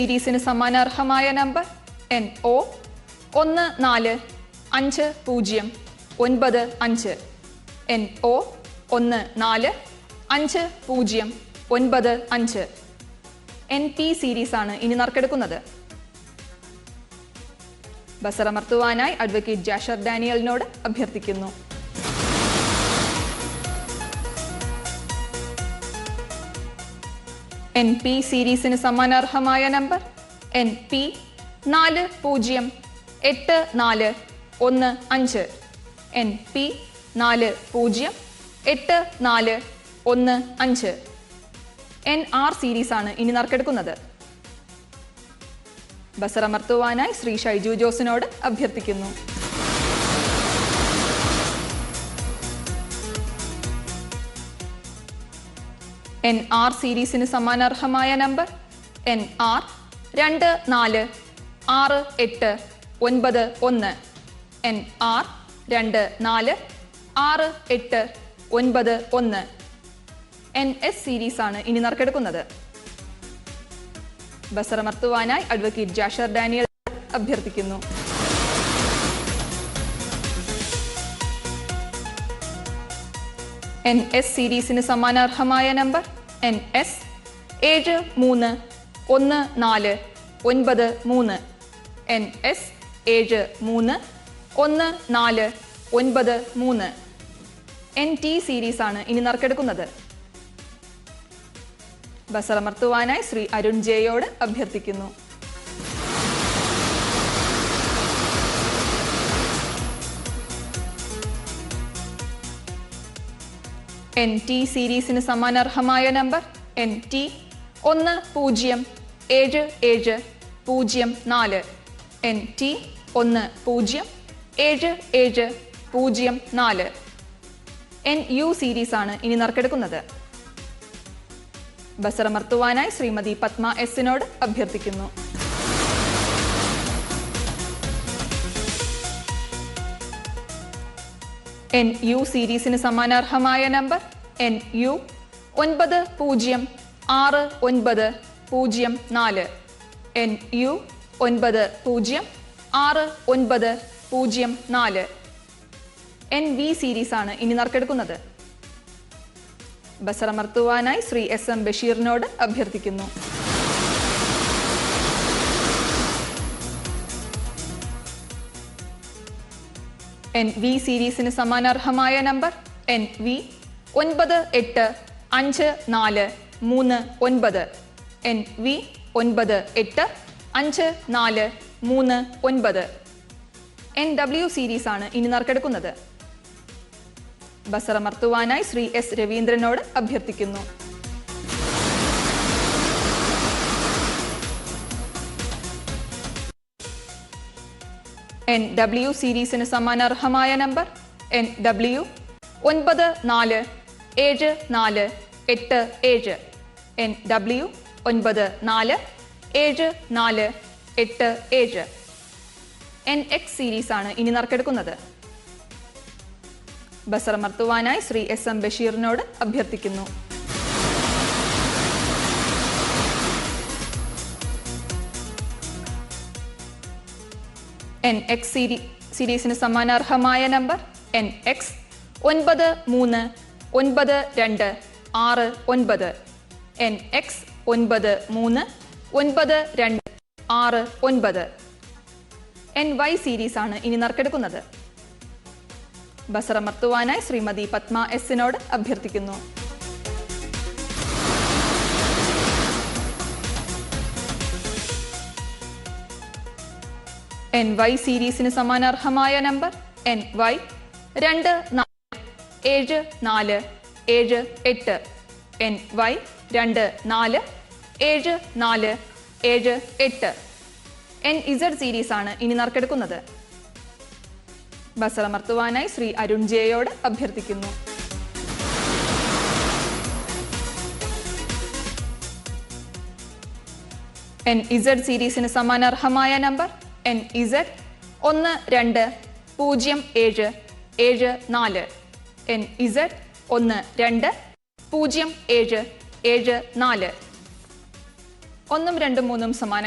സീരീസിന് സമ്മാനാർഹമായ number NO 145095. NO 145095. NP series ആണ് ഇനി നറുക്കെടുക്കുന്നത്. ബസറമർത്തുവാനായി അഡ്വക്കേറ്റ് ജാഷർ ഡാനിയലിനോട് അഭ്യർത്ഥിക്കുന്നു. NP സീരീസിന് സമ്മാനാർഹമായ number NP 408415. NP 408415. NR series ആണ് ഇനി നറുക്കെടുക്കുന്നത്. ബസറമർത്തുവാനായി ശ്രീ ഷൈജു ജോസിനോട് അഭ്യർത്ഥിക്കുന്നു. NR സീരീസിന് സമ്മാനാർഹമായ number NR 246891. NR 246891. NS series ആണ് ഇനി നറുക്കെടുക്കുന്നത്. ബസറമർത്തുവാനായി അഡ്വക്കേറ്റ് ജാഷർ ഡാനിയൽ അഭ്യർത്ഥിക്കുന്നു. NS സീരീസിന് സമ്മാനാർഹമായ number NS 73149. NS 73149. NT series ആണ് ഇനി നറുക്കെടുക്കുന്നത്. ബസറമർത്തുവാനായി ശ്രീ അരുൺ ജെയോട് അഭ്യർത്ഥിക്കുന്നു. NT സീരീസിന് സമ്മാനാർഹമായ number NT 107704. NT 107704. NU series ആണ് ഇനി നറുക്കെടുക്കുന്നത്. ബസറമർത്തുവാനായി ശ്രീമതി പത്മ എസിനോട് അഭ്യർത്ഥിക്കുന്നു. NU സീരീസിന് സമ്മാനാർഹമായ number NU 906904. NU 906904. NV series ആണ് ഇനി നറുക്കെടുക്കുന്നത്. ബസറമർത്തുവാനായി ശ്രീ SM ബഷീറിനോട് അഭ്യർത്ഥിക്കുന്നു. NV സീരീസിന് സമ്മാനാർഹമായ number NV 985439. NV 985439. NW series ആണ് ഇനി നറുക്കെടുക്കുന്നത്. ബസറമർത്തുവാനായി ശ്രീ S രവീന്ദ്രനോട് അഭ്യർത്ഥിക്കുന്നു. NW സീരീസിന് സമ്മാനാർഹമായ number NW 947487. NW 947487. NX series ആണ് ഇനി നറുക്കെടുക്കുന്നത്. ബസറമർത്തുവാനായി ശ്രീ SM ബഷീറിനോട് അഭ്യർത്ഥിക്കുന്നു. NX സീരീസിന് സമ്മാനാർഹമായ number NX 939269. NX 939269. NY series ആണ് ഇനി നറുക്കെടുക്കുന്നത്. ബസറമർത്തുവാനായി ശ്രീമതി പത്മ എസിനോട് അഭ്യർത്ഥിക്കുന്നു. NY സീരീസിന് സമ്മാനാർഹമായ number NY 247478. NY 247478. NZ series ആണ് ഇനി നറുക്കെടുക്കുന്നത്. ബസറമർത്തുവാനായി ശ്രീ അരുൺ ജെയോട് അഭ്യർത്ഥിക്കുന്നു. NZ സീരീസിന് സമ്മാനാർഹമായ നമ്പർ NZ 120774. NZ 120774. 1, 2, 3 സമാന